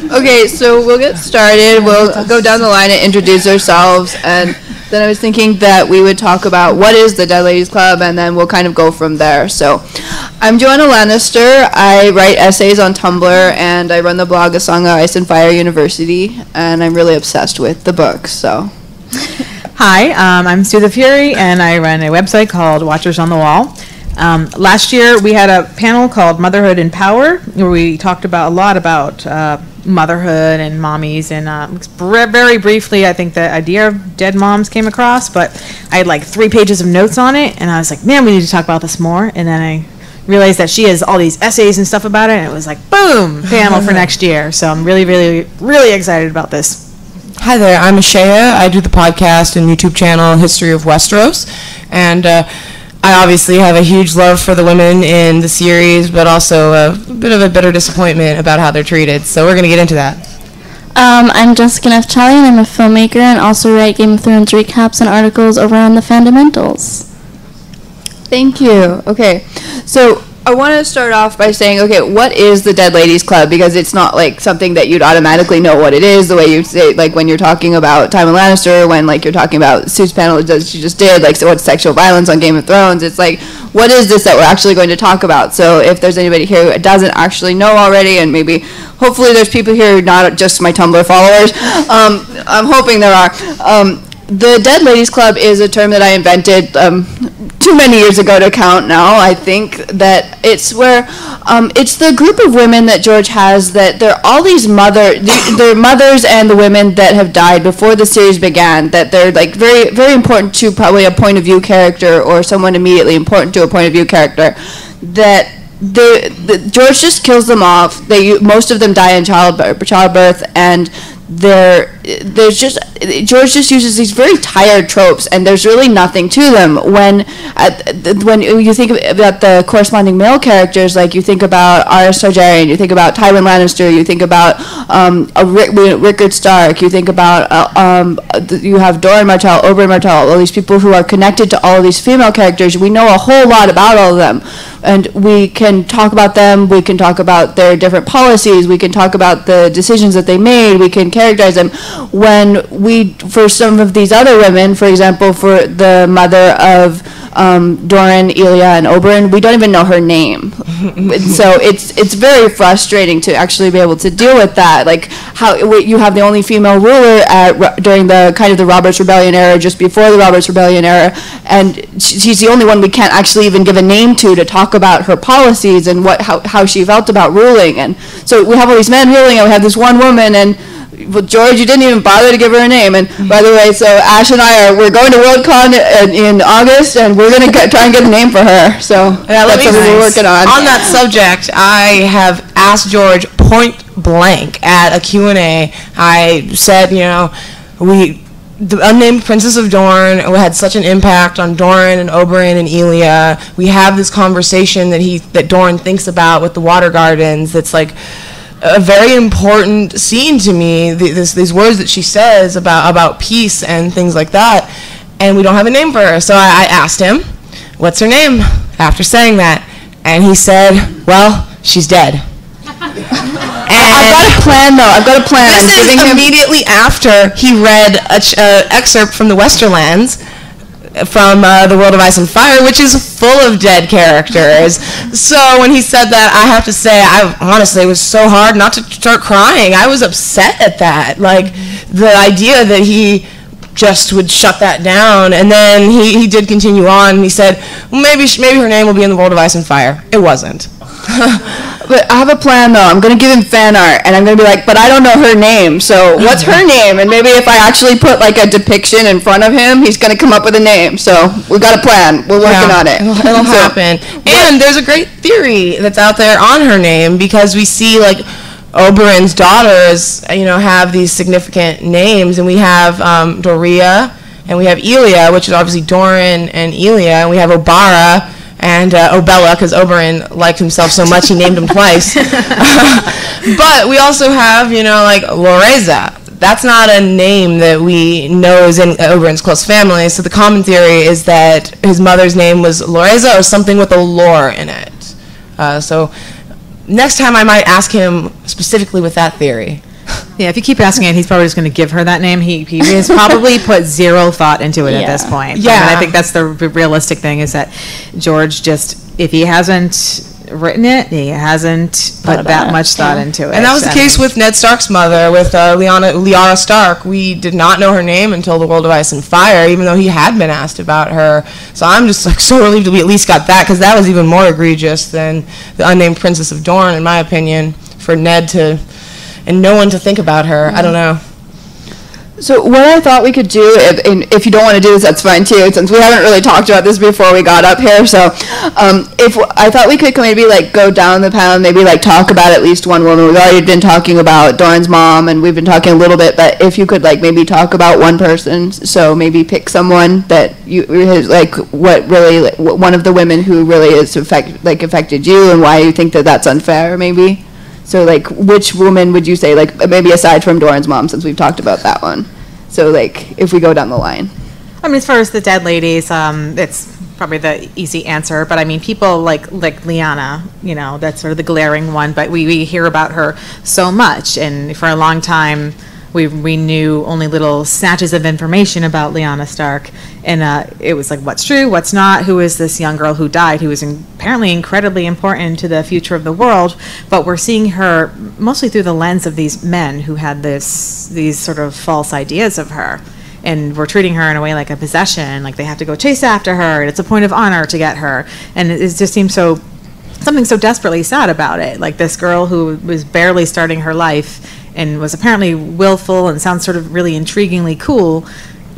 Okay, so we'll get started. We'll go down the line and introduce ourselves, and then I was thinking that we would talk about what is the Dead Ladies Club, and then we'll kind of go from there. So, I'm Joanna Lannister. I write essays on Tumblr, and I run the blog A Song of Ice and Fire University, and I'm really obsessed with the books, so. Hi, I'm SueTheFury, and I run a website called Watchers on the Wall. Last year, we had a panel called Motherhood in Power, where we talked a lot about motherhood and mommies, and very briefly, I think the idea of dead moms came across, but I had like 3 pages of notes on it, and I was like, man, we need to talk about this more, and then I realized that she has all these essays and stuff about it, and it was like, boom, panel for next year, so I'm really, really, really excited about this. Hi there, I'm Ashaya. I do the podcast and YouTube channel History of Westeros, and I obviously have a huge love for the women in the series, but also a bit of a bitter disappointment about how they're treated. So we're going to get into that. I'm Jessica Naftaly, and I'm a filmmaker and also write Game of Thrones recaps and articles over on the Fundamentals. Thank you. Okay, so I want to start off by saying, okay, what is the Dead Ladies Club? Because it's not like something that you'd automatically know what it is, the way you say, like when you're talking about Tywin Lannister, when like you're talking about Sue's panel that she just did, like so what's sexual violence on Game of Thrones? It's like, what is this that we're actually going to talk about? So if there's anybody here who doesn't actually know already, and maybe hopefully there's people here who are not just my Tumblr followers, I'm hoping there are. The Dead Ladies Club is a term that I invented too many years ago to count now. I think that it's where it's the group of women that George has that they're all these they're mothers and the women that have died before the series began, that they're like very, very important to probably a point of view character or someone immediately important to a point of view character, that George just kills them off. Most of them die in childbirth, and George just uses these very tired tropes, and there's really nothing to them. When you think about the corresponding male characters, like you think about Arya Targaryen, you think about Tywin Lannister, you think about Rickard Stark, you think about you have Doran Martell, Oberyn Martell, all these people who are connected to all of these female characters. We know a whole lot about all of them, and we can talk about them. We can talk about their different policies. We can talk about the decisions that they made. We can characterize them. When for some of these other women, for example, for the mother of Doran, Elia, and Oberyn, we don't even know her name. So it's very frustrating to actually be able to deal with that. Like how you have the only female ruler during the kind of the Robert's Rebellion era, just before the Robert's Rebellion era, and she's the only one we can't actually even give a name to talk about her policies and how she felt about ruling. And so we have all these men ruling, and we have this one woman, and well, George, you didn't even bother to give her a name. And by the way, so Ash and we're going to Worldcon in August, and we're going to try and get a name for her. So yeah, that's what we're working on. On that subject, I have asked George point blank at a Q&A. I said, the unnamed Princess of Dorne had such an impact on Doran and Oberyn and Elia. We have this conversation that Doran thinks about with the water gardens. That's like a very important scene to me, these words that she says about peace and things like that, and we don't have a name for her. So I asked him, what's her name, after saying that, and he said, well, she's dead. I've got a plan, though. I've got a plan. This is immediately after he read an excerpt from the Westerlands, from the World of Ice and Fire, which is full of dead characters. So when he said that, I have to say, it was so hard not to start crying. I was upset at that. Like, the idea that he just would shut that down. And then he did continue on, and he said, well, maybe her name will be in the World of Ice and Fire. It wasn't. But I have a plan, though. I'm going to give him fan art, and I'm going to be like, but I don't know her name, so what's her name? And maybe if I actually put, like, a depiction in front of him, he's going to come up with a name. So we got a plan. We're working on it. It'll happen. And there's a great theory that's out there on her name, because we see, like, Oberyn's daughters, have these significant names, and we have Doria, and we have Elia, which is obviously Doran and Elia, and we have Obara, and Obella, because Oberyn liked himself so much he named him twice. But we also have, like Loreza. That's not a name that we know is in Oberyn's close family, so the common theory is that his mother's name was Loreza or something with a lore in it. So next time I might ask him specifically with that theory. Yeah, if you keep asking it, he's probably just going to give her that name. He has probably put zero thought into it at this point. Yeah. And I think that's the realistic thing, is that George just, if he hasn't written it, he hasn't put that much thought into it. And that was the case with Ned Stark's mother, with Lyanna Stark. We did not know her name until The World of Ice and Fire, even though he had been asked about her. So I'm just like so relieved that we at least got that, because that was even more egregious than the unnamed Princess of Dorne, in my opinion, for Ned to, and no one to think about her. I don't know. So what I thought we could do, if you don't want to do this, that's fine too, since we haven't really talked about this before we got up here. So if I thought we could maybe like go down the panel and maybe like talk about at least one woman. We've already been talking about Dorne's mom, and we've been talking a little bit, but if you could like maybe talk about one person, so maybe pick someone that you like, what really, like, one of the women who really is affected you, and why you think that that's unfair, maybe. So, like, which woman would you say, like, maybe aside from Doran's mom, since we've talked about that one? So, like, if we go down the line. I mean, as far as the dead ladies, it's probably the easy answer. But, I mean, people like Lyanna, you know, that's sort of the glaring one. But we hear about her so much. And for a long time, we knew only little snatches of information about Lyanna Stark. And it was like, what's true, what's not, who is this young girl who died, who was apparently incredibly important to the future of the world. But we're seeing her mostly through the lens of these men who had these sort of false ideas of her. And we're treating her in a way like a possession, like they have to go chase after her, and it's a point of honor to get her. And it just seems something so desperately sad about it. Like this girl who was barely starting her life and was apparently willful and sounds sort of really intriguingly cool,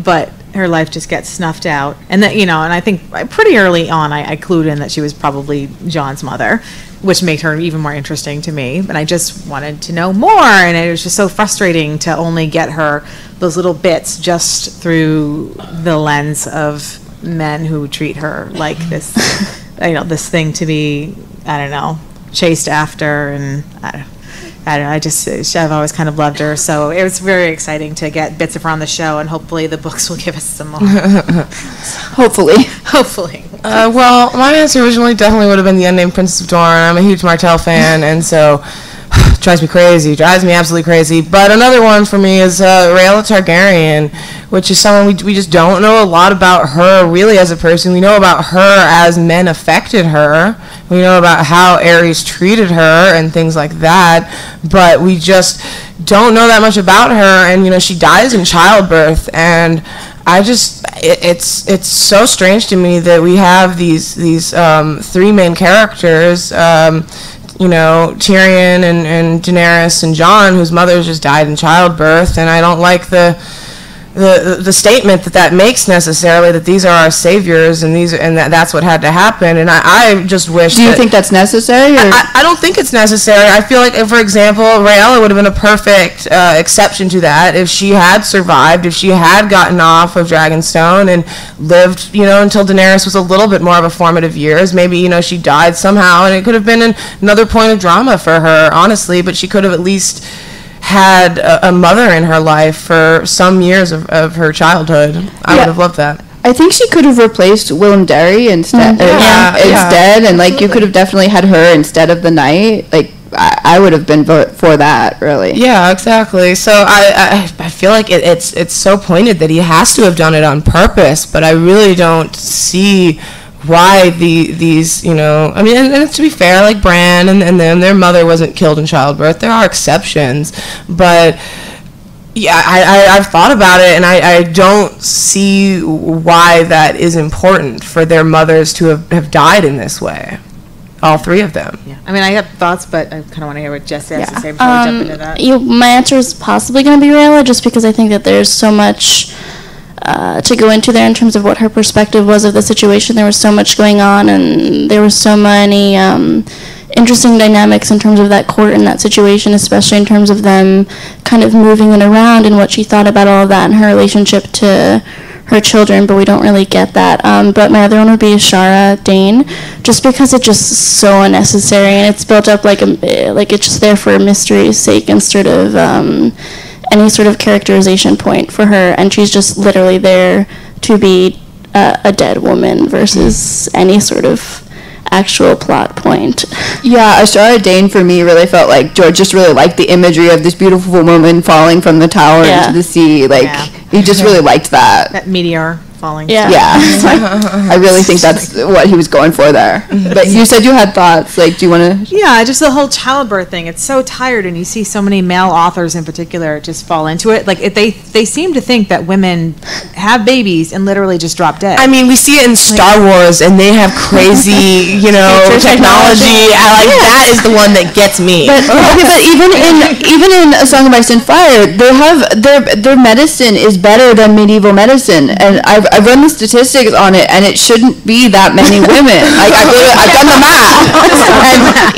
but her life just gets snuffed out. And that, you know, and I think pretty early on I clued in that she was probably Jon's mother, which made her even more interesting to me. But I just wanted to know more, and it was just so frustrating to only get her those little bits just through the lens of men who treat her like this, you know, this thing to be, I don't know, chased after. And I don't know, I've always kind of loved her, so it was very exciting to get bits of her on the show, and hopefully the books will give us some more. Hopefully. Well, my answer originally definitely would have been the unnamed Princess of Dorne. I'm a huge Martell fan, and so drives me absolutely crazy. But another one for me is Rhaella Targaryen, which is someone we just don't know a lot about her really as a person. We know about her as men affected her. We know about how Aerys treated her and things like that, but we just don't know that much about her. And, you know, she dies in childbirth, and it's so strange to me that we have these three main characters, you know, Tyrion and Daenerys and Jon, whose mothers just died in childbirth, and I don't like the statement that makes necessarily, that these are our saviors and that's what had to happen. And I just wish. Do you think that's necessary? Or? I don't think it's necessary. I feel like, if, for example, Rhaella would have been a perfect exception to that if she had survived, if she had gotten off of Dragonstone and lived, you know, until Daenerys was a little bit more of a formative years. Maybe, you know, she died somehow, and it could have been another point of drama for her, honestly. But she could have at least had a mother in her life for some years of her childhood. I would have loved that. I think she could have replaced Willem Dafoe instead. Instead, and like you could have definitely had her instead of the Knight. Like I would have been for that, really. Yeah, exactly. So I feel like it's so pointed that he has to have done it on purpose, but I really don't see why these, you know, I mean, and to be fair, like Bran and them, their mother wasn't killed in childbirth. There are exceptions, but yeah, I've thought about it, and I don't see why that is important for their mothers to have died in this way. All three of them. Yeah. I mean, I have thoughts, but I kind of want to hear what Jess has to say before we jump into that. My answer is possibly going to be Rhaella, just because I think that there's so much to go into there in terms of what her perspective was of the situation. There was so much going on, and there were so many interesting dynamics in terms of that court and that situation, especially in terms of them kind of moving it around and what she thought about all of that and her relationship to her children, but we don't really get that. But my other one would be Ashara Dane, just because it's just so unnecessary, and it's built up like it's just there for mystery's sake and sort of any sort of characterization point for her, and she's just literally there to be a dead woman versus any sort of actual plot point. Yeah, Ashara Dane for me really felt like George just really liked the imagery of this beautiful woman falling from the tower into the sea. Like, he just really liked that. That meteor falling. Yeah. I really think that's what he was going for there. But you said you had thoughts. Like, do you want to? Yeah, just the whole childbirth thing. It's so tired, and you see so many male authors in particular just fall into it. Like, they seem to think that women have babies and literally just drop dead. I mean, we see it in Star Wars, and they have crazy, technology. That is the one that gets me. But even in A Song of Ice and Fire, they have their medicine is better than medieval medicine, and I've run the statistics on it, and it shouldn't be that many women. Like, I've done the math,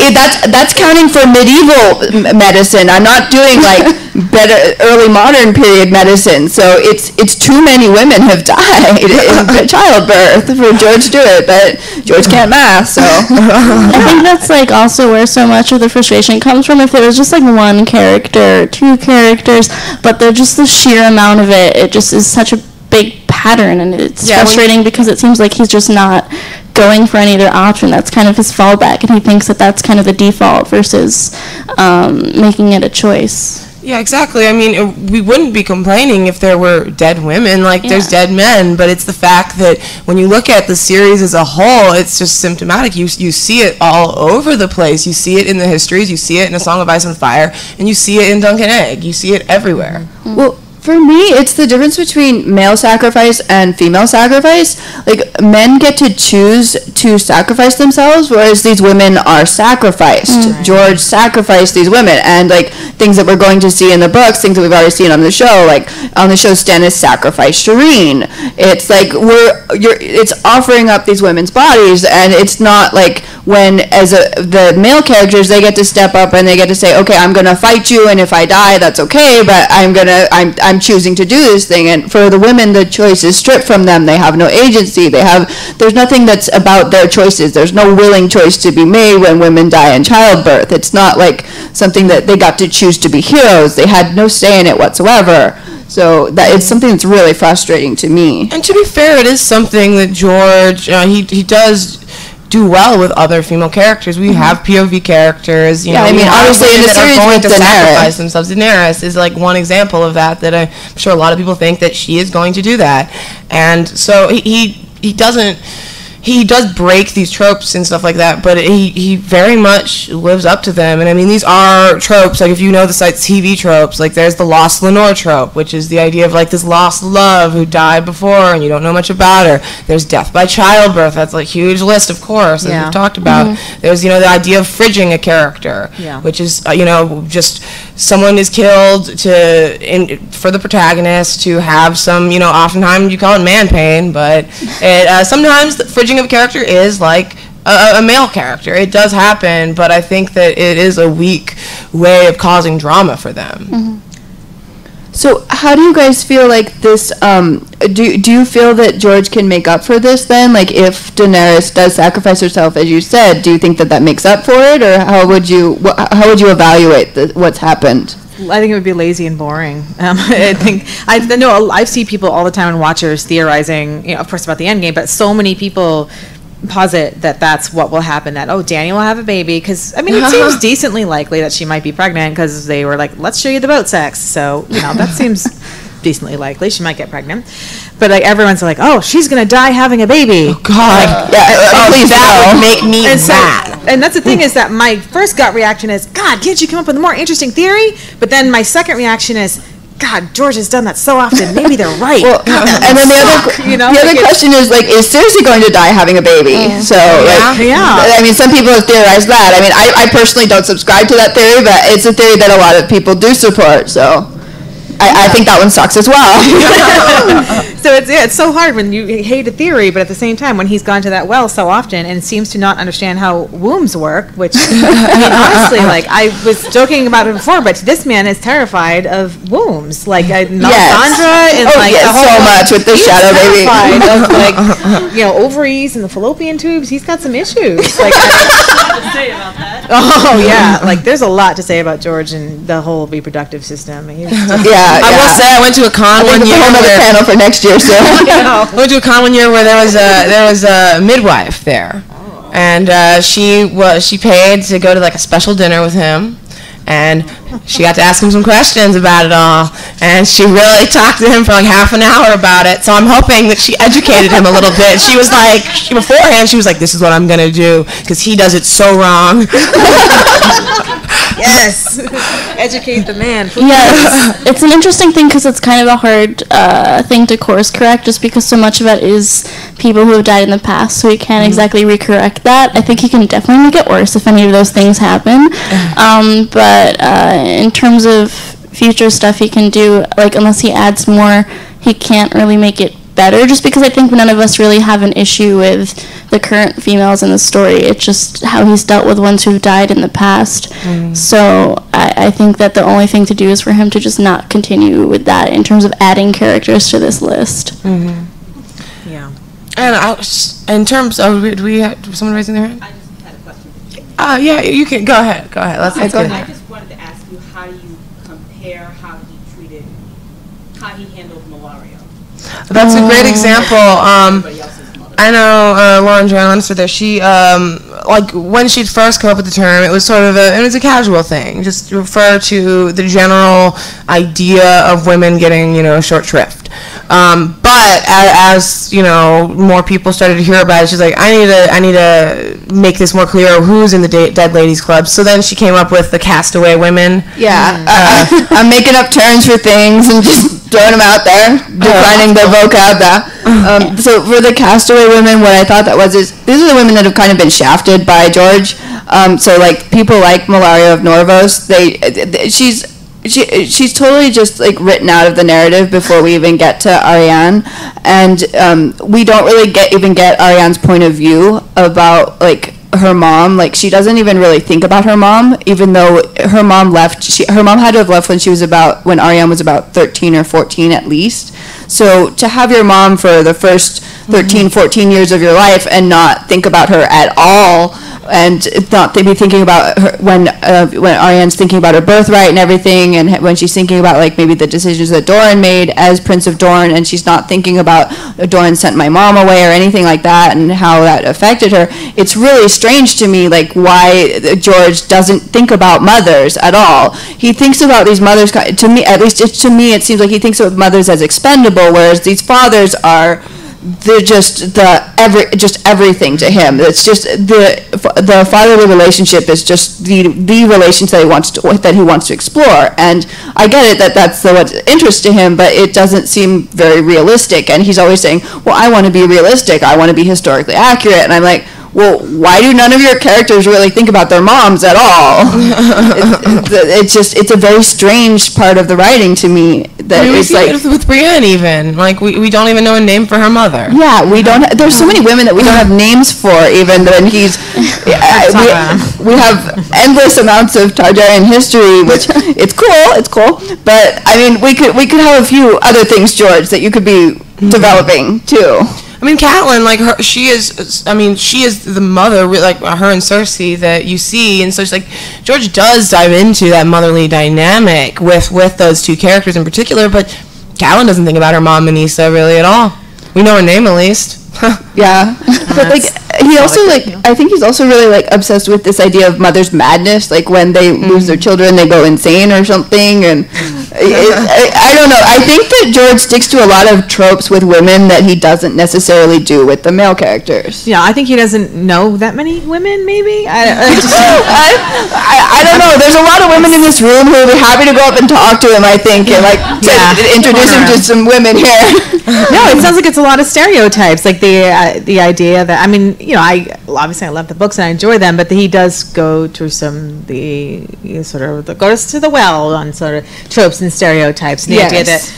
and that's counting for medieval medicine. I'm not doing like better early modern period medicine. So it's too many women have died in childbirth for George to do it, but George can't math. So I think that's like also where so much of the frustration comes from. If there was just like one character, two characters, but they're just the sheer amount of it. It just is such a big pattern, and it's frustrating because it seems like he's just not going for any other option. That's kind of his fallback, and he thinks that that's kind of the default versus making it a choice. Yeah, exactly. I mean, we wouldn't be complaining if there were dead women, like there's dead men, but it's the fact that when you look at the series as a whole, it's just symptomatic. You see it all over the place. You see it in the histories, you see it in A Song of Ice and Fire, and you see it in Dunk and Egg. You see it everywhere. Well, for me, it's the difference between male sacrifice and female sacrifice. Like, men get to choose to sacrifice themselves, whereas these women are sacrificed. Mm-hmm. George sacrificed these women, and like things that we're going to see in the books, things that we've already seen on the show, like on the show, Stannis sacrificed Shireen. It's like it's offering up these women's bodies, and it's not like when the male characters, they get to step up and they get to say, okay, I'm going to fight you, and if I die, that's okay, but I'm choosing to do this thing. And for the women, the choice is stripped from them. They have no agency. There's nothing that's about their choices. There's no willing choice to be made when women die in childbirth. It's not like something that they got to choose to be heroes. They had no say in it whatsoever. So that it's something that's really frustrating to me. And to be fair, it is something that George, he does do well with other female characters. We have POV characters, I mean, obviously in the series going to with sacrifice themselves. Daenerys is like one example of that I'm sure a lot of people think that she is going to do that. And so he does break these tropes and stuff like that, but he very much lives up to them. And I mean, these are tropes, like if you know the site TV tropes, like there's the lost Lenore trope, which is the idea of like this lost love who died before and you don't know much about her. There's death by childbirth. That's like a huge list, of course, as we've talked about. Mm-hmm. There's, the idea of fridging a character, which is, just someone is killed for the protagonist to have some, oftentimes you call it man pain, but sometimes the fridging of a character is like a male character. It does happen, but I think that it is a weak way of causing drama for them. Mm-hmm. So how do you guys feel like this, do you feel that George can make up for this then? Like if Daenerys does sacrifice herself, as you said, do you think that makes up for it, or how would you evaluate what's happened? I think it would be lazy and boring. I see people all the time in Watchers theorizing, of course, about the endgame, but so many people posit that that's what will happen, that, Dany will have a baby, because, it seems decently likely that she might be pregnant, because they were like, let's show you the boat sex, so, that seems decently likely. She might get pregnant. But everyone's like, she's going to die having a baby. Oh, God. Please, that would make me mad. And that's the thing, is that my first gut reaction is, God, can't you come up with a more interesting theory? But then my second reaction is, God, George has done that so often. Maybe they're right. Well, and then the other question is, is Cersei going to die having a baby? So, I mean, some people have theorized that. I mean, I personally don't subscribe to that theory, but it's a theory that a lot of people do support, so I think that one sucks as well. So it's so hard when you hate a theory, but at the same time, when he's gone to that well so often and seems to not understand how wombs work, which, honestly, I was joking about it before, but this man is terrified of wombs. Melisandre and the whole, so much with the shadow baby. Of ovaries and the fallopian tubes. He's got some issues. To say about that. Oh yeah, there's a lot to say about George and the whole reproductive system. I will say I went to a con one year. A whole other panel for next year. So I went to a con one year where there was a midwife there. and she paid to go to like a special dinner with him. And she got to ask him some questions about it all. And she really talked to him for like half an hour about it. So I'm hoping that she educated him a little bit. She was like, beforehand, she was like, this is what I'm going to do because he does it so wrong. Yes. Educate the man. Yes. It's an interesting thing because it's kind of a hard thing to course correct just because so much of it is people who have died in the past, so he can't exactly recorrect that. I think he can definitely make it worse if any of those things happen. But in terms of future stuff he can do, like unless he adds more, he can't really make it better, just because I think none of us really have an issue with the current females in the story. It's just how he's dealt with ones who've died in the past. So I think that the only thing to do is for him to just not continue with that in terms of adding characters to this list. Yeah. And in terms of, do we have someone raising their hand? I just had a question. Yeah, you can, go ahead. Let's I go. just wanted to ask you, how do you compare how he handled malaria? That's a great example. Everybody else's mother. I know Lauren Joanna Lannister there. She like when she'd first come up with the term, it was sort of a casual thing, just to refer to the general idea of women getting short shrift. But as more people started to hear about it, she's like, I need to make this more clear. Who's in the Dead Ladies Club? So then she came up with the Castaway Women. Yeah, I'm making up terms for things and just throwing them out there, defining the vocab. So for the Castaway Women, what I thought that was is these are the women that have kind of been shafted by George. So like people like Malaria of Norvos, she's totally just like written out of the narrative before we even get to Ariane, and we don't really even get Ariane's point of view about like her mom. Like she doesn't even really think about her mom, even though her mom left. Her mom had to have left when Ariane was about 13 or 14 at least. So to have your mom for the first 13, 14 years of your life and not think about her at all, and not be thinking about her when Ariane's thinking about her birthright and everything, and when she's thinking about like maybe the decisions that Doran made as Prince of Dorne, and she's not thinking about Doran sent my mom away or anything like that and how that affected her. It's really strange to me like why George doesn't think about mothers at all. He thinks about these mothers, to me at least, it seems like he thinks of mothers as expendable, whereas these fathers are, they're just everything to him. It's just the fatherly relationship is just the relationship that he wants to explore. And I get it that that's what interests to him, but it doesn't seem very realistic. And he's always saying, "Well, I want to be realistic. I want to be historically accurate." And I'm like, well, why do none of your characters really think about their moms at all? It's a very strange part of the writing to me. That we it's see like it with Brienne even. Like we don't even know a name for her mother. yeah, we don't. There's so many women that we don't have names for. Even when we have endless amounts of Targaryen history, which it's cool. But I mean, we could have a few other things, George, that you could be developing too. I mean, Catelyn, like she is the mother, like her and Cersei that you see, and so it's like George does dive into that motherly dynamic with those two characters in particular, but Catelyn doesn't think about her mom Anissa really at all. We know her name at least. Yeah, but like he also I think he's also really like obsessed with this idea of mother's madness, like when they lose their children they go insane or something, and I don't know. I think that George sticks to a lot of tropes with women that he doesn't necessarily do with the male characters. Yeah, I think he doesn't know that many women, maybe? I don't know. There's a lot of women in this room who would be happy to go up and talk to him, I think, and like introduce him to some women here. No, it sounds like it's a lot of stereotypes, like the idea that, I mean, I love the books and I enjoy them, but he does go to goes to the well on sort of tropes and stereotypes, and the idea that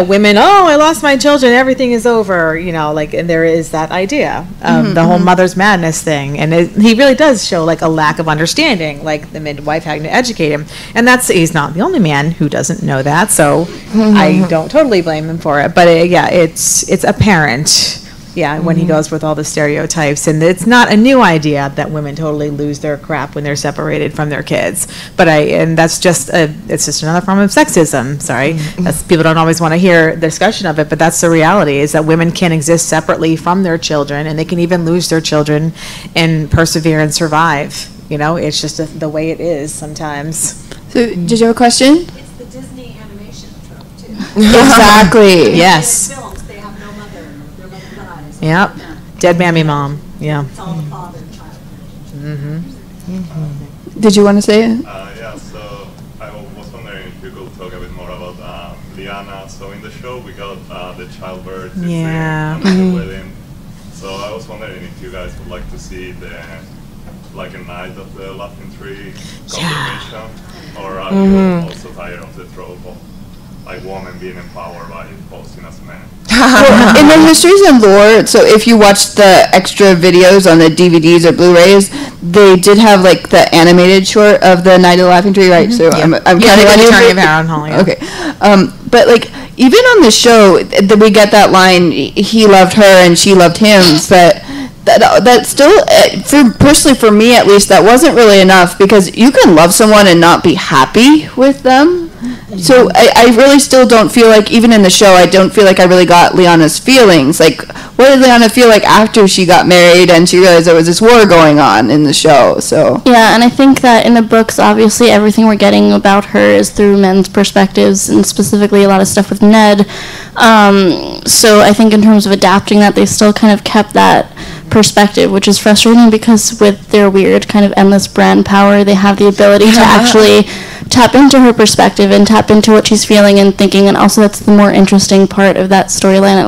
women, I lost my children, everything is over, and there is that idea of the whole mother's madness thing, and he really does show like a lack of understanding, like the midwife having to educate him, and he's not the only man who doesn't know that, so I don't totally blame him for it, but it's apparent Yeah, when he goes with all the stereotypes, and it's not a new idea that women totally lose their crap when they're separated from their kids. But that's just it's just another form of sexism. Sorry, people don't always want to hear the discussion of it, but that's the reality: is that women can exist separately from their children, and they can even lose their children and persevere and survive. It's just the way it is sometimes. So, did you have a question? It's the Disney animation trope, too. Exactly. Yes. In films, they have no mother. Their mother dies. Yep. Dead mammy mom. Yeah. It's all the father and child. Did you want to say it? Yeah, so I was wondering if you could talk a bit more about Lyanna. So in the show we got the childbirth Yeah. and the wedding. So I was wondering if you guys would like to see a night of the laughing tree confirmation, or are you also tired of the trope of women being empowered by posing as men? Well, in the histories and lore, so if you watch the extra videos on the DVDs or Blu-rays, they did have the animated short of the Night of the Laughing Tree, right? So I'm counting on you. Attorney of Harrenhal, yeah. Okay, but even on the show, we get that line: he loved her and she loved him. That still, personally for me at least, that wasn't really enough, because you can love someone and not be happy with them. So I really still don't feel like, even in the show, I don't feel like I really got Lyanna's feelings. What did Lyanna feel like after she got married and she realized there was this war going on in the show? So Yeah, and I think that in the books, obviously, everything we're getting about her is through men's perspectives, and specifically a lot of stuff with Ned. So I think in terms of adapting that, they still kind of kept that perspective, which is frustrating, because with their weird kind of endless brand power, they have the ability to actually tap into her perspective and tap into what she's feeling and thinking, and also that's the more interesting part of that storyline.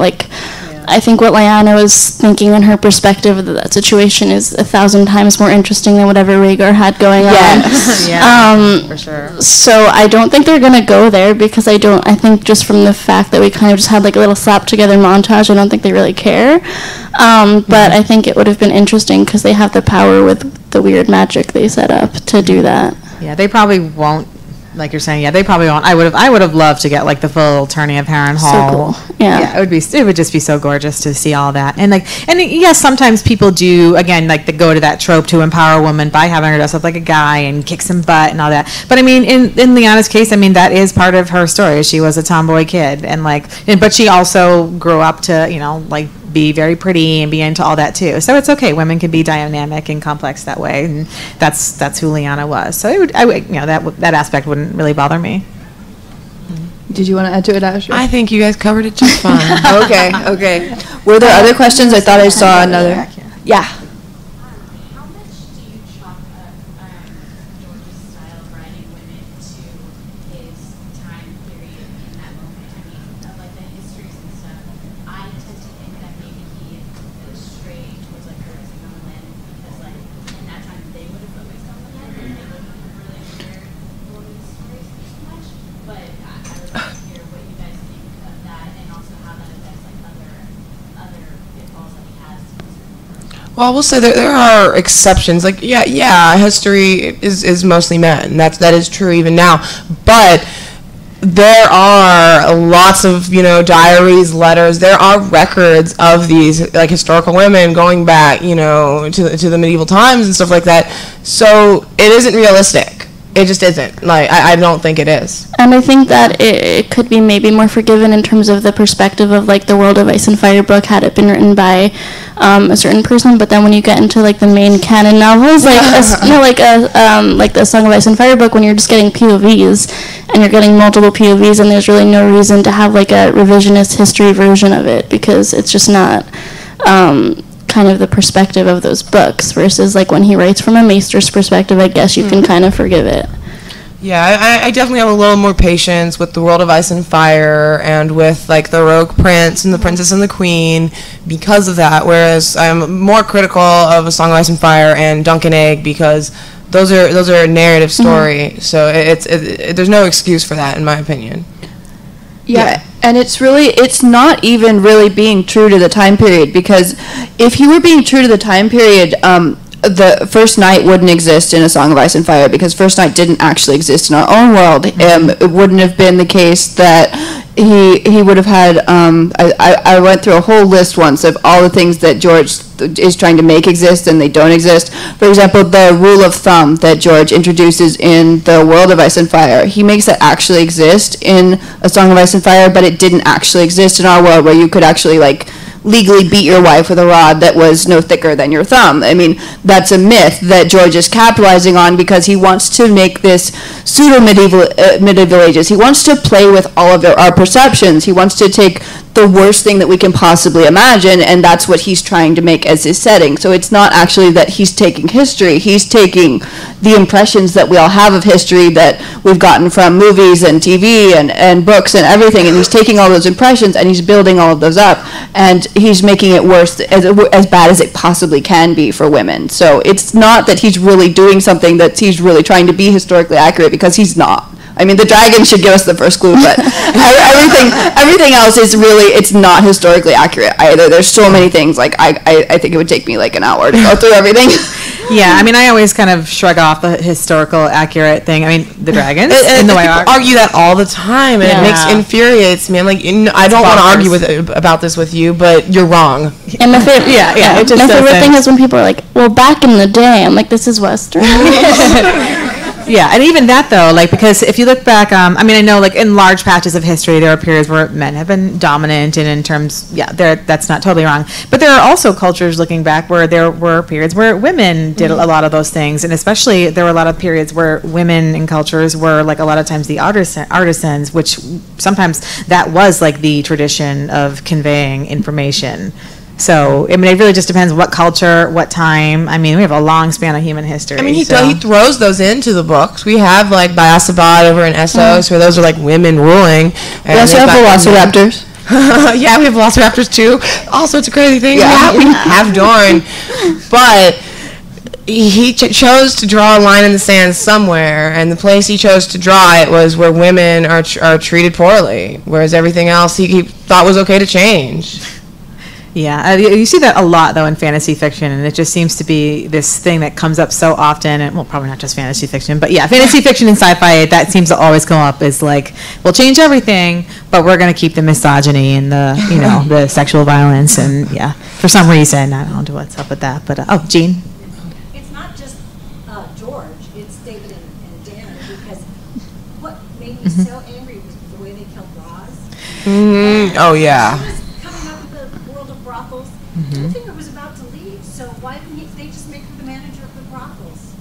I think what Lyanna was thinking in her perspective of that situation is 1,000 times more interesting than whatever Rhaegar had going on. For sure. So I don't think they're going to go there, because I think just from the fact that we kind of just had a little slap together montage, I don't think they really care. But I think it would have been interesting, because they have the power with the weird magic they set up to do that. Yeah, they probably won't, like you're saying. Yeah, they probably won't. I would have loved to get the full Attorney of Harrenhal. So cool. Yeah. It would just be so gorgeous to see all that. And yes, sometimes people do, again, they go to that trope to empower a woman by having her dress up like a guy and kick some butt and all that. But in Lyanna's case, that is part of her story. She was a tomboy kid, but she also grew up to be very pretty and be into all that too. So it's okay. Women can be dynamic and complex that way, and that's who Lyanna was. So that aspect wouldn't really bother me. did you want to add to it, Asher? I think you guys covered it just fine. Okay. Were there other questions? I thought I saw another. Yeah. How much do you chalk up George's style of writing women to his time period in that moment? Of the histories and stuff. I tend to think that maybe he goes straight towards focusing on the men, because in that time they would have focused on the men and they wouldn't have really shared women's stories so much. But I would like to hear what you guys think of that, and also how that affects other pitfalls that he has. Well, I will say there are exceptions. History is mostly men. That is true even now. But there are lots of diaries, letters. There are records of these historical women going back to the medieval times and stuff like that. So it isn't realistic. It just isn't. I don't think it is. And I think that it could be maybe more forgiven in terms of the perspective of the World of Ice and Fire book, had it been written by a certain person. But then when you get into the main canon novels, the Song of Ice and Fire book, when you're just getting POVs and you're getting multiple POVs, and there's really no reason to have a revisionist history version of it, because it's just not kind of the perspective of those books, versus when he writes from a maester's perspective, I guess you can kind of forgive it. Yeah, I definitely have a little more patience with the World of Ice and Fire and with the Rogue Prince and the Princess and the Queen because of that, whereas I'm more critical of A Song of Ice and Fire and Dunk and Egg, because those are a narrative story. So there's no excuse for that, in my opinion. Yeah, and it's not even really being true to the time period, because if he were being true to the time period, the First Night wouldn't exist in A Song of Ice and Fire, because First Night didn't actually exist in our own world. It wouldn't have been the case that he would have had, I went through a whole list once of all the things that George is trying to make exist and they don't exist. For example, the rule of thumb that George introduces in the World of Ice and Fire, he makes that actually exist in A Song of Ice and Fire, but it didn't actually exist in our world, where you could actually, like, legally beat your wife with a rod that was no thicker than your thumb. I mean, that's a myth that George is capitalizing on because he wants to make this pseudo-medieval ages. He wants to play with all of our perceptions. He wants to take the worst thing that we can possibly imagine, and that's what he's trying to make as his setting. So it's not actually that he's taking history. He's taking the impressions that we all have of history that we've gotten from movies and TV and books and everything, and he's taking all those impressions and he's building all of those up, and he's making it worse, as bad as it possibly can be for women. So it's not that he's really doing something that he's really trying to be historically accurate, because he's not. I mean, the dragon should give us the first clue, but everything else is really, it's not historically accurate either. There's so many things, like, I think it would take me like an hour to go through everything. Yeah, I mean, I always kind of shrug off the historical accurate thing. I mean, the dragons in the way people argue that all the time, and it infuriates me. I'm like, I don't want to argue about this with you, but you're wrong. And my favorite, it just my favorite thing is when people are like, well, back in the day, I'm like, this is Western. Yeah, and even that, though, like, because if you look back, I mean, I know, like, in large patches of history, there are periods where men have been dominant, and in terms, that's not totally wrong. But there are also cultures, looking back, where there were periods where women did a lot of those things, and especially there were a lot of periods where women in cultures were, like, a lot of times the artisans, which sometimes that was, like, the tradition of conveying information. So, I mean, it really just depends what culture, what time. I mean, we have a long span of human history. I mean, he throws those into the books. We have, like, Biasabad over in Essos, where those are, like, women ruling. We also have velociraptors. Yeah, we have velociraptors, too. All sorts of crazy things. Yeah, we have Dorne. But he chose to draw a line in the sand somewhere, and the place he chose to draw it was where women are treated poorly, whereas everything else he thought was okay to change. Yeah, you see that a lot, though, in fantasy fiction, and it just seems to be this thing that comes up so often, and, well, probably not just fantasy fiction, but yeah, fantasy fiction and sci-fi, that seems to always come up as, like, we'll change everything, but we're going to keep the misogyny and the, the sexual violence, and, yeah, for some reason, I don't know what's up with that, but, Jean? It's not just George, it's David and Dan, because what made me so angry was the way they killed Roz. Oh, yeah. Littlefinger was about to leave, so why didn't they just make her the manager of the brothels?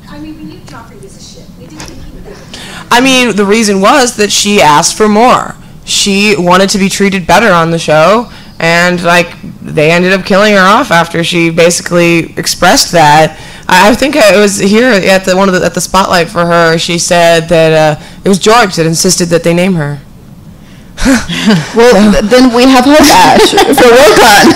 I mean, we knew Joffrey was a shit. We didn't need that. I mean, the reason was that she asked for more. She wanted to be treated better on the show, and, like, they ended up killing her off after she basically expressed that. I think it was here at the spotlight for her. She said that it was George that insisted that they name her. Well, then we have Hope Ash for Wilcon.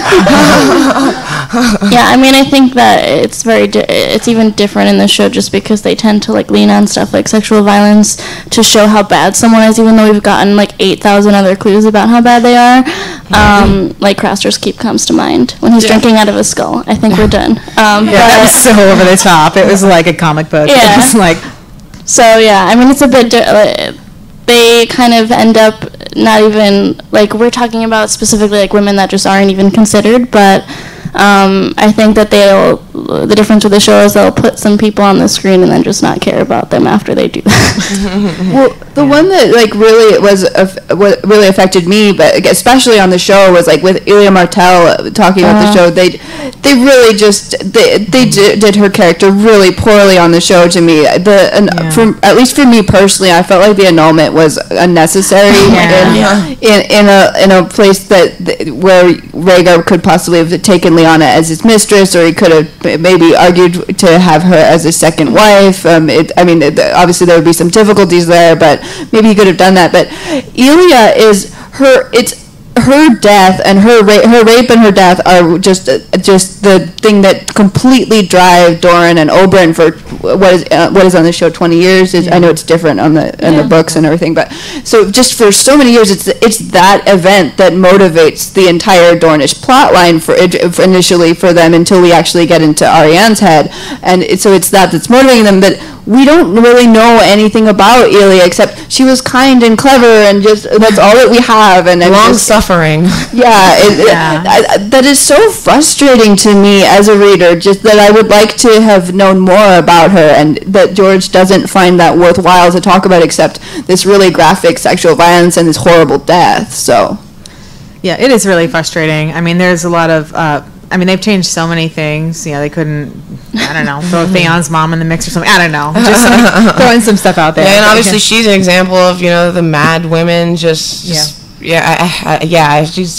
Yeah, I mean, I think that it's it's even different in the show just because they tend to, like, lean on stuff like sexual violence to show how bad someone is, even though we've gotten, like, 8,000 other clues about how bad they are. Like, Craster's Keep comes to mind when he's drinking out of a skull. I think we're done. That was so over the top. It was like a comic book. Yeah. It was like... So, yeah, I mean, it's a bit... they kind of end up not even, like, we're talking about specifically, like, women that just aren't even considered, but I think that the difference with the show is they'll put some people on the screen and then just not care about them after they do that. Well, the one that, like, really what really affected me, but especially on the show, was, like, with Ilya Martell talking about the show. They really just they did her character really poorly on the show to me. At least for me personally, I felt like the annulment was unnecessary in a place where Rhaegar could possibly have taken Lyanna as his mistress, or he could have maybe argued to have her as his second wife. Obviously there would be some difficulties there, but maybe he could have done that. But Ilya is her. It's her death and her rape and her death are just the thing that completely drive Doran and Oberyn for what is on the show 20 years. I know it's different in the books and everything, but so just for so many years, it's that event that motivates the entire Dornish plotline for initially for them until we actually get into Ariane's head, and so it's that's motivating them. But we don't really know anything about Elia except she was kind and clever, and just that's all that we have. And long suffering. That is so frustrating to me as a reader. Just that I would like to have known more about her, and that George doesn't find that worthwhile to talk about, except this really graphic sexual violence and this horrible death. So, yeah, it is really frustrating. I mean, there's a lot of. They've changed so many things. They couldn't, I don't know, throw Theon's mom in the mix or something. I don't know. Just throwing some stuff out there. Yeah, and obviously she's an example of, the mad women she's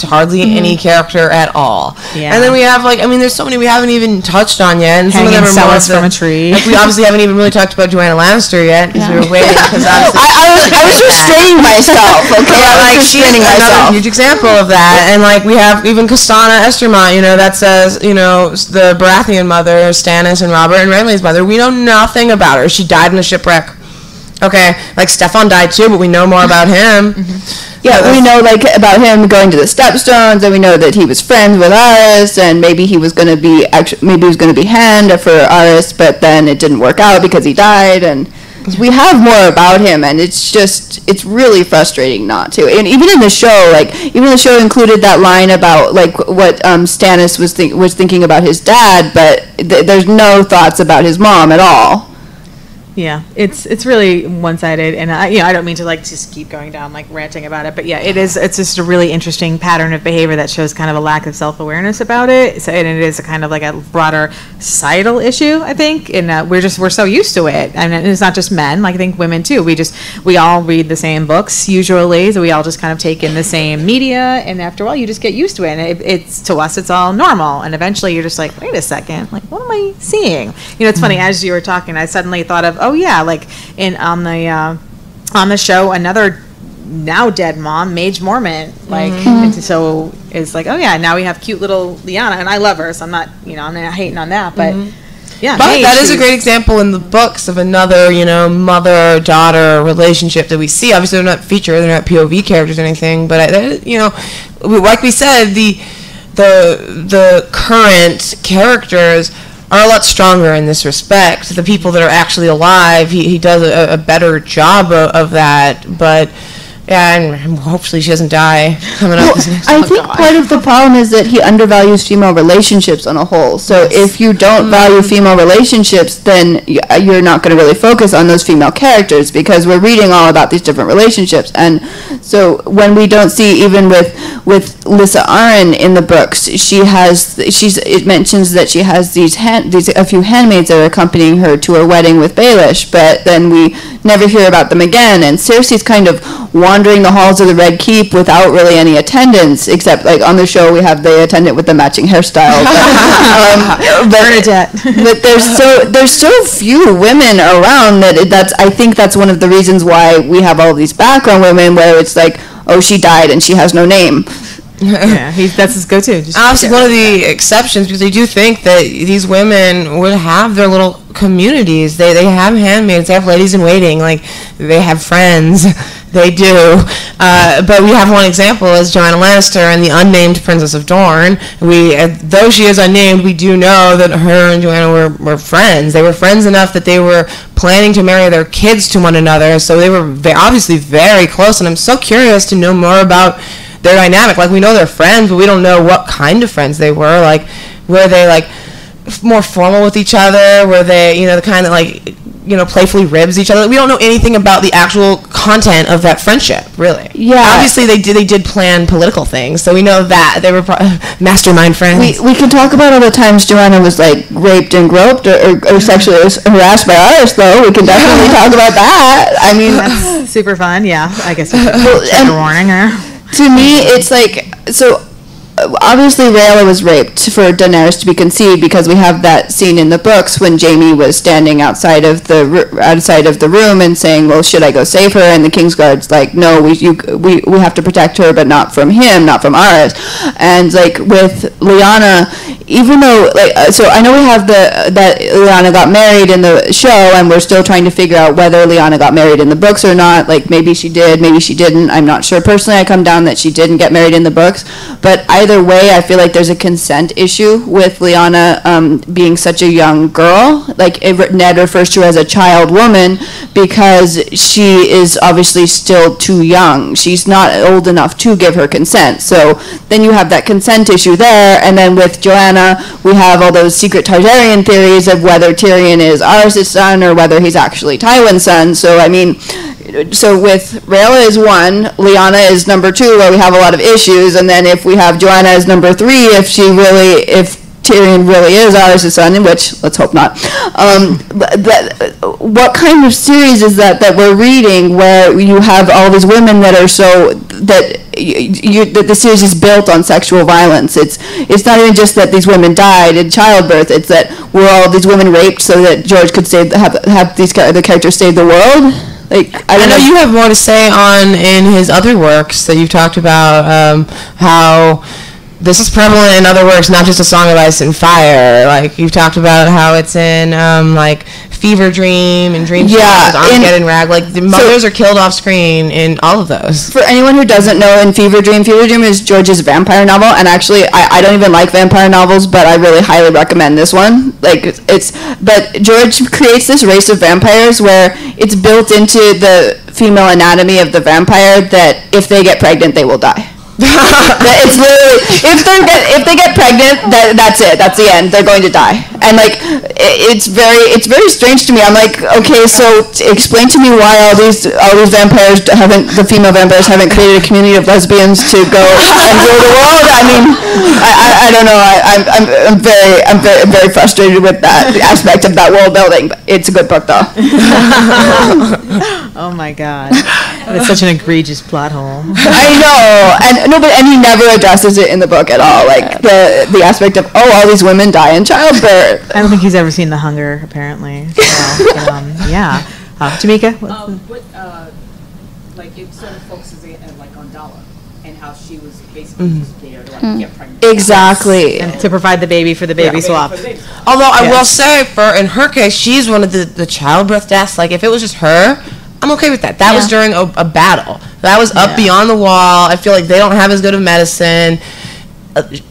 hardly any character at all. Yeah. And then we have, there's so many we haven't even touched on yet. And some of them are more from a tree. We obviously haven't even really talked about Joanna Lannister yet, because we were waiting. I was restraining myself, okay? She's another huge example of that. And, we have even Castana Estermont, that says, the Baratheon mother, Stannis and Robert and Renly's mother, we know nothing about her. She died in a shipwreck. Okay, Stefan died too, but we know more about him. Yeah, we know about him going to the Stepstones, and we know that he was friends with Aerys, and maybe he was going to be Hand for Aerys, but then it didn't work out because he died, and we have more about him, and it's really frustrating not to. And even in the show, even the show included that line about what Stannis was thinking about his dad, but there's no thoughts about his mom at all. Yeah, it's really one-sided, and I don't mean to just keep going down ranting about it, but yeah, it's just a really interesting pattern of behavior that shows kind of a lack of self-awareness about it. So, and it is a kind of a broader societal issue, I think, and we're so used to it, and it's not just men. I think women too. We all read the same books usually, so we all just kind of take in the same media, and after a while, you just get used to it, and it's to us, it's all normal, and eventually, you're just wait a second, what am I seeing? It's funny, as you were talking, I suddenly thought of, on the show, another now dead mom, Mage Mormont, and so it's now we have cute little Lyanna, and I love her, so I'm not hating on that, but yeah. But that is a great example in the books of another, mother-daughter relationship that we see. Obviously, they're not featured, they're not POV characters or anything, but like we said, the current characters are a lot stronger in this respect. The people that are actually alive, he does a better job of that, but yeah, and hopefully she doesn't die coming up. I think part of the problem is that he undervalues female relationships on a whole. So if you don't value female relationships, then you're not going to really focus on those female characters, because we're reading all about these different relationships. And so when we don't see, even with Lysa Arryn in the books, it mentions that she has a few handmaids that are accompanying her to her wedding with Baelish, but then we never hear about them again. And Cersei's kind of wandering the halls of the Red Keep without really any attendants, except on the show we have the attendant with the matching hairstyle. But there's so few women around that I think that's one of the reasons why we have all these background women where it's she died and she has no name. Yeah, that's his go-to. Obviously, one of the exceptions, because I do think that these women would have their little communities. They have handmaids, they have ladies in waiting, they have friends. They do. But we have one example as Joanna Lannister and the unnamed Princess of Dorne. Though she is unnamed, we do know that her and Joanna were friends. They were friends enough that they were planning to marry their kids to one another. So they were obviously very close. And I'm so curious to know more about their dynamic. We know they're friends, but we don't know what kind of friends they were. Were they more formal with each other? Were they, the kind that playfully ribs each other? We don't know anything about the actual content of that friendship, really. Yeah. Obviously, they did plan political things, so we know that they were mastermind friends. We can talk about all the times Joanna was raped and groped or sexually harassed by Aerys, though. We can definitely talk about that. I mean, that's super fun. Yeah, I guess we should warning her. To me, it's so obviously Rhaella was raped for Daenerys to be conceived, because we have that scene in the books when Jaime was standing outside of the room and saying, well, should I go save her? And the Kingsguard's like, no, we have to protect her, but not from him, not from Aras. And like with Lyanna, even though so I know we have that Lyanna got married in the show, and we're still trying to figure out whether Lyanna got married in the books or not. Like maybe she did, maybe she didn't. I'm not sure. Personally, I come down that she didn't get married in the books, but either way, I feel like there's a consent issue with Lyanna being such a young girl. Like Ned refers to her as a child woman because she is obviously still too young. She's not old enough to give her consent. So then you have that consent issue there, and then with Joanna, we have all those secret Targaryen theories of whether Tyrion is Aerys' son or whether he's actually Tywin's son. So I mean, so with Rhaella is 1, Lyanna is number 2, where we have a lot of issues, and then if we have Joanna as number 3, if Tyrion really is Aerys' son, which let's hope not. What kind of series is that we're reading, where you have all these women that are so that the series is built on sexual violence? It's not even just that these women died in childbirth. It's that were all these women raped so that George could have these the characters save the world. Like I know you have more to say in his other works that you've talked about, how this is prevalent in other works, not just A Song of Ice and Fire. Like you've talked about how it's in like Fever Dream and Dream Shadows, Armageddon Rag. Like the mothers are killed off screen in all of those. For anyone who doesn't know, in Fever Dream is George's vampire novel, and actually I don't even like vampire novels, but I really highly recommend this one. But George creates this race of vampires where it's built into the female anatomy of the vampire that if they get pregnant, they will die. It's literally if they get pregnant, that's it. That's the end. They're going to die. And like it's very strange to me. I'm like, okay, so explain to me why all these vampires the female vampires haven't created a community of lesbians to go and rule the world. I mean, I don't know. I'm very frustrated with that aspect of that world building. But it's a good book though. Oh my God, it's such an egregious plot hole. I know, and he never addresses it in the book at all. Like the aspect of all these women die in childbirth. I don't think he's ever seen The Hunger, apparently. So, yeah, Tamika. Like it sort of focuses like on Dala and how she was basically just there to get pregnant. Exactly, and to provide the baby for the baby swap. Although I will say, in her case, she's one of the childbirth deaths. Like if it was just her, I'm okay with that. That was during a battle. That was up beyond the wall. I feel like they don't have as good of medicine.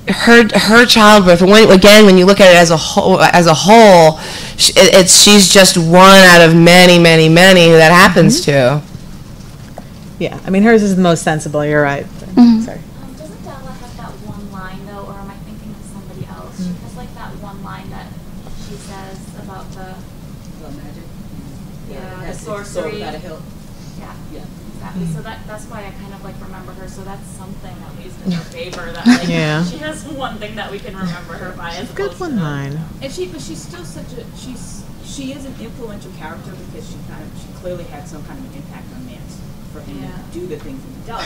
Her childbirth. When you look at it as a whole, she's just one out of many that happens to. Yeah, I mean hers is the most sensible. You're right. Sorry. Doesn't Della have that one line though, or am I thinking of somebody else? She has like that one line that she says about the magic. The sorcery. Got a hilt. Yeah, exactly. So that's why I kind of like remember her. So that's something at least in her favor. That like she has one thing that we can remember her by. As good one line. And but she's still she is an influential character because she clearly had some kind of an impact on Mance for him to do the things that he does.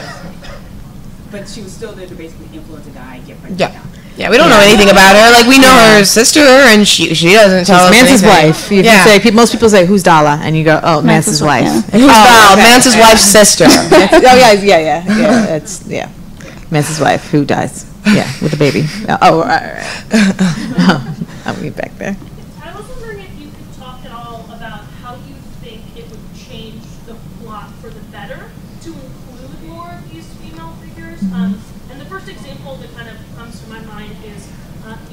But she was still there to basically influence a guy, get pregnant. Yeah, we don't know anything about her. Like we know her sister, and she doesn't tell us Mance's anything. wife. You say most people say who's Dala, and you go, oh, Mance's wife. Who's Dala? Mance's wife's sister. Yeah. It's Mance's wife who dies. Yeah, with the baby. Oh, right. I'll be back there. I was wondering if you could talk at all about how you think it would change the plot for the better to include more of these female figures. And the first example that kind of comes to my mind is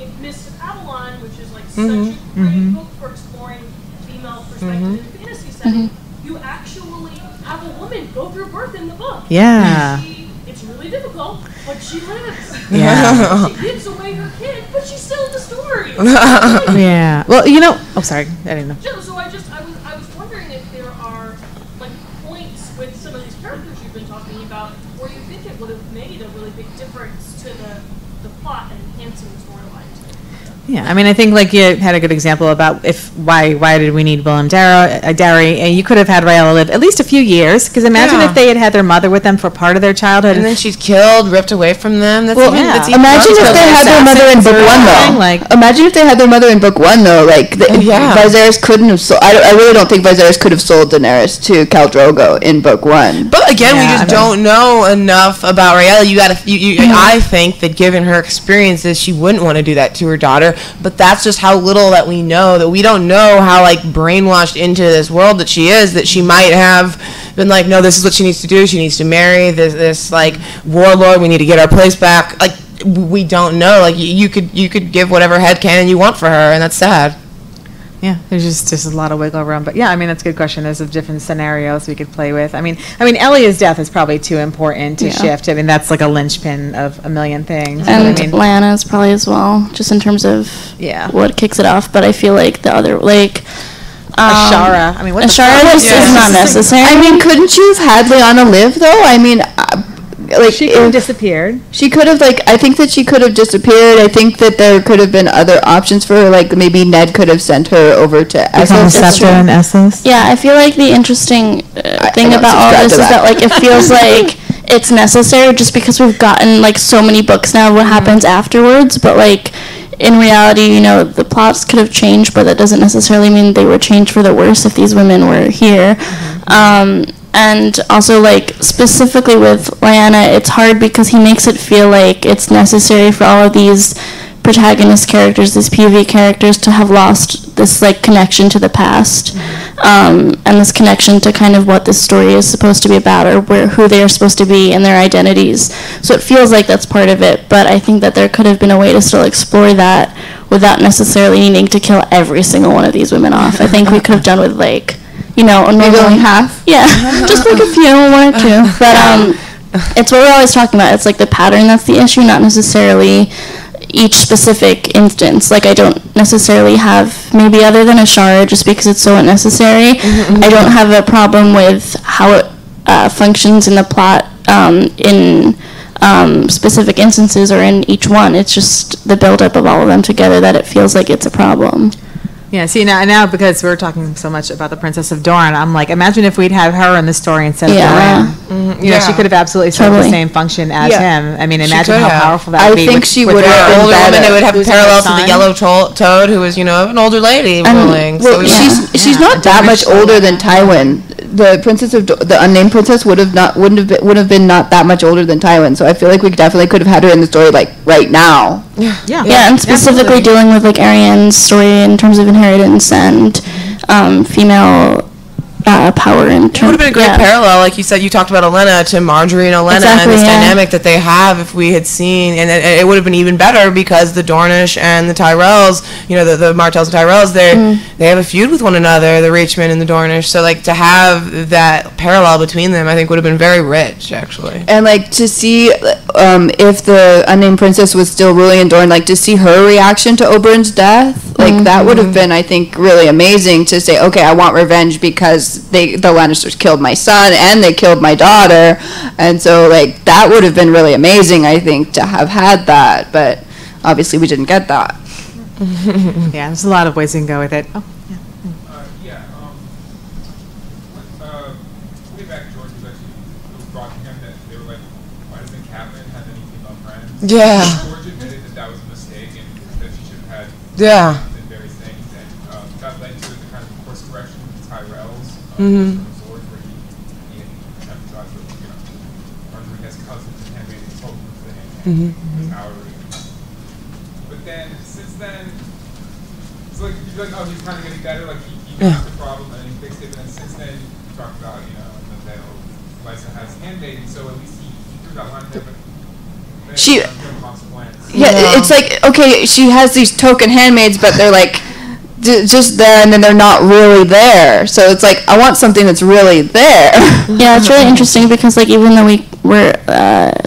in Mists of Avalon, which is like such a great book for exploring female perspective in a fantasy setting. You actually have a woman go through birth in the book. Yeah. It's really difficult, but she lives. Yeah. She gives away her kid, but she's still in the story. Yeah. Well, sorry, I didn't know. So I was wondering if there are like points with some of these characters you've been talking about where you think it would have made a really big difference to the plot and enhancing the storyline. Yeah, I mean, I think like you had a good example about why did we need Willem Darry? And you could have had Raella live at least a few years, because imagine if they had had their mother with them for part of their childhood, and then she's killed, ripped away from them. That's imagine if they had their mother in book one though. Like, imagine if they had their mother in book one though. Like, Viserys couldn't have sold. I really don't think Viserys could have sold Daenerys to Khal Drogo in book one. But again, we just don't know enough about Raella. I think that given her experiences, she wouldn't want to do that to her daughter. But that's just how little that we know, that we don't know how, like, brainwashed into this world that she is, that she might have been like, no, this is what she needs to do. She needs to marry this like, warlord. We need to get our place back. Like, we don't know. Like, you could give whatever headcanon you want for her, and that's sad. Yeah, there's just a lot of wiggle room. But yeah, I mean, that's a good question. There's different scenarios we could play with. I mean, Ellia's death is probably too important to shift. I mean, that's like a linchpin of a million things. And Lana's probably as well, just in terms of what kicks it off. But I feel like the other, like... Ashara. I mean, what Ashara is not necessary. I mean, couldn't you have had Lyanna live, though? I mean... like, she could have disappeared. She could have, like, I think that she could have disappeared. I think that there could have been other options for her. Like, maybe Ned could have sent her over to Essos. in Essos. Yeah, I feel like the interesting thing about all this is that, like, it feels like it's necessary just because we've gotten, like, so many books now of what happens afterwards. But, like, in reality, you know, the plots could have changed, but that doesn't necessarily mean they were changed for the worse if these women were here. And also, like, specifically with Lyanna, it's hard because he makes it feel like it's necessary for all of these protagonist characters, these POV characters, to have lost this, like, connection to the past, and this connection to kind of what this story is supposed to be about, or who they are supposed to be and their identities. So it feels like that's part of it, but I think that there could have been a way to still explore that without necessarily needing to kill every single one of these women off. I think we could have done with, like, you know, maybe only half. Yeah, just like a few, one or two. But it's what we're always talking about. It's like the pattern that's the issue, not necessarily each specific instance. Like, I don't necessarily have, maybe other than Ashara, just because it's so unnecessary, I don't have a problem with how it functions in the plot in specific instances or in each one. It's just the buildup of all of them together that it feels like it's a problem. Yeah, see, now because we're talking so much about the Princess of Dorne, I'm like, imagine if we'd had her in the story instead of Dorne. You know, she could have absolutely served the same function as him. I mean, imagine how powerful that would be. I think she would have been older better. woman. It would have a parallel to the Yellow Toad, who was, you know, an older lady ruling. Well, she's not that much older than Tywin. The Princess of the unnamed princess would have been not that much older than Tywin. So I feel like we definitely could have had her in the story, like, right now. Yeah, and specifically dealing with, like, Ariane's story in terms of inheritance and female power. It would have been a great parallel, like you said. You talked about Olenna to Marjorie and Olenna, and this dynamic that they have. If we had seen, and it would have been even better because the Dornish and the Tyrells, you know, the Martells and Tyrells, they have a feud with one another, the Reachmen and the Dornish. So, like, to have that parallel between them, I think would have been very rich, actually. And, like, to see if the unnamed princess was still ruling in Dorne, like, to see her reaction to Oberyn's death, like, that would have been, I think, really amazing to say, okay, I want revenge because the Lannisters killed my son and they killed my daughter, and so, like, that would have been really amazing, I think, to have had that, but obviously we didn't get that. Yeah, there's a lot of ways you can go with it. Oh, way back, George was actually, it was brought to him that they were like, why doesn't Catelyn have any female friends? Yeah. George admitted that was a mistake and that she should have had various things, and that led to the kind of course correction with the Tyrells. Swords, where he emphasized that, you know, Marjorie has cousins and handmaids, told them to the handmaid. But then, since then, so, like, you feel like, oh, he's kind of getting better, like, he fixed the problem and he fixed it, but then since then, you talked about, you know, that Lysa has handmaidens, so at least he threw that line there, but She, no consequence. It's like, okay, she has these token handmaids, but they're like just there, and then they're not really there. So it's like, I want something that's really there. Yeah, it's really interesting because, like, even though we were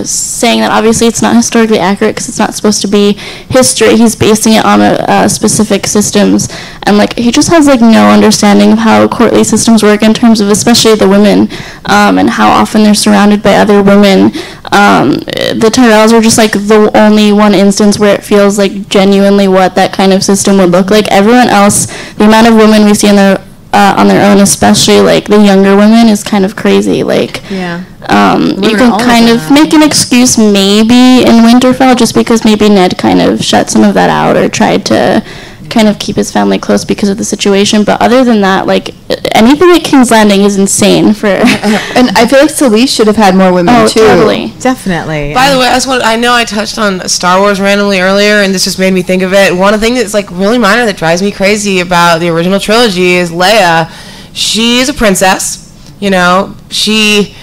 saying that obviously it's not historically accurate because it's not supposed to be history. He's basing it on specific systems, and like he just has like no understanding of how courtly systems work in terms of especially the women, and how often they're surrounded by other women. The Tyrells are just like the only one instance where it feels like genuinely what that kind of system would look like. Everyone else, the amount of women we see in their on their own, especially like the younger women, is kind of crazy. Like, Yeah. You can kind of make an excuse maybe in Winterfell just because maybe Ned kind of shut some of that out or tried to kind of keep his family close because of the situation. But other than that, like anything at King's Landing is insane for. And I feel like Selyse should have had more women too. Totally. Definitely. By the way, I know I touched on Star Wars randomly earlier, and this just made me think of it. One thing that's like really minor that drives me crazy about the original trilogy is Leia. She's a princess, you know. She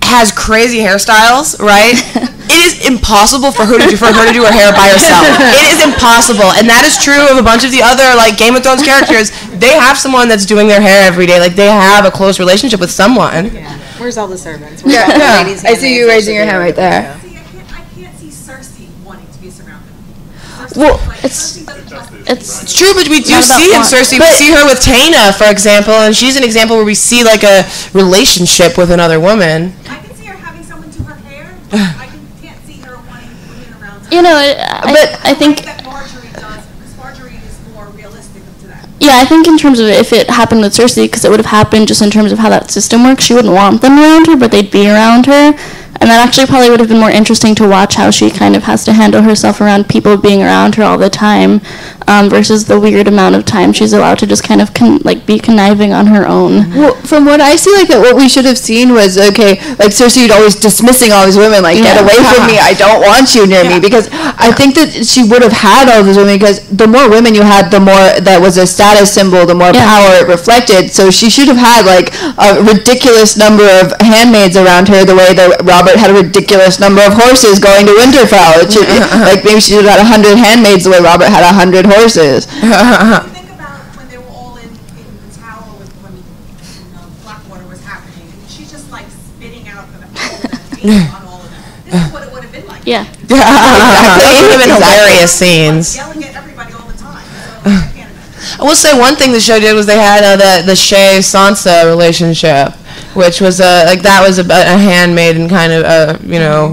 has crazy hairstyles, right? It is impossible for her to do her hair by herself. It is impossible, and that is true of a bunch of the other like Game of Thrones characters. They have someone that's doing their hair every day. Like they have a close relationship with someone. Yeah. Where's all the servants? Yeah, I see you raising your hand right there. See, I can't see Cersei wanting to be surrounded. Well, It's It's true, but we do Not about see in want. Cersei. We see her with Taena, for example, and she's an example where we see like a relationship with another woman. I can see her having someone do her hair, but can't see her wanting women around her. you know, I think. Like that Marjorie does, because Marjorie is more realistic to that. Yeah, I think in terms of if it happened with Cersei, because it would have happened just in terms of how that system works, she wouldn't want them around her, but they'd be around her. And that actually probably would have been more interesting to watch how she kind of has to handle herself around people being around her all the time, versus the weird amount of time she's allowed to just kind of be conniving on her own. Well, from what I see, like that, what we should have seen was like Cersei always dismissing all these women, like get away from me, I don't want you near me, because I think that she would have had all these women because the more women you had, the more that was a status symbol, the more power it reflected. So she should have had like a ridiculous number of handmaids around her, the way that Robert had a ridiculous number of horses going to Winterfell. It should, like maybe she should have had 100 handmaids the way Robert had 100 horses. Think about when they were all in the tower when Blackwater was happening. She's just like spitting out all of them, on all of them. This is what it would have been like. Yeah. Those would have been hilarious scenes. Yelling at everybody all the time. So I can't imagine. I will say one thing the show did was they had the Shae Sansa relationship, which was that was a handmaiden kind of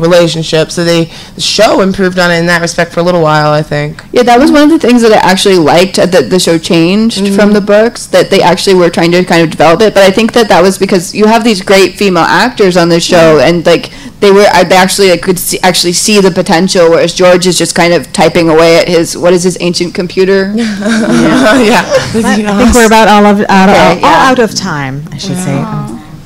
relationship. So the show improved on it in that respect for a little while, I think. Yeah, that was one of the things that I actually liked that the show changed from the books, that they actually were trying to kind of develop it. But I think that was because you have these great female actors on the show, and like they actually could actually see the potential, whereas George is just kind of typing away at his ancient computer. Yeah. I think we're about all out of time, I should say.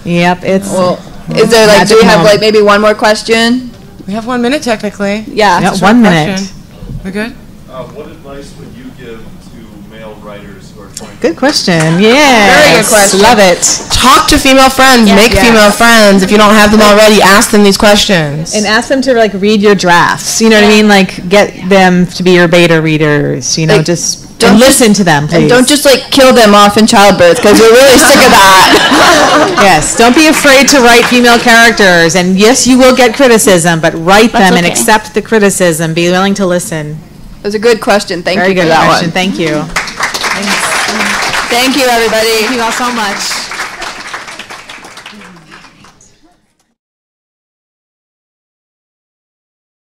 Yep, it's. Well, is there like, do we have like maybe one more question? We have 1 minute technically. Yeah. 1 minute. We're good? What advice would you give to male writers who are trying to... Good question. Yeah. Very good question. Love it. Talk to female friends. Make female friends. If you don't have them already, ask them these questions. And ask them to like read your drafts. You know what I mean? Like get them to be your beta readers. You know, Like, just don't listen to them, please. And don't just like kill them off in childbirth, because we're really sick of that. Yes, don't be afraid to write female characters. And yes, you will get criticism, but write them and accept the criticism. Be willing to listen. It was a good question. Thank Very you for good that question. one. Thank you. Thank you, everybody. Thank you all so much.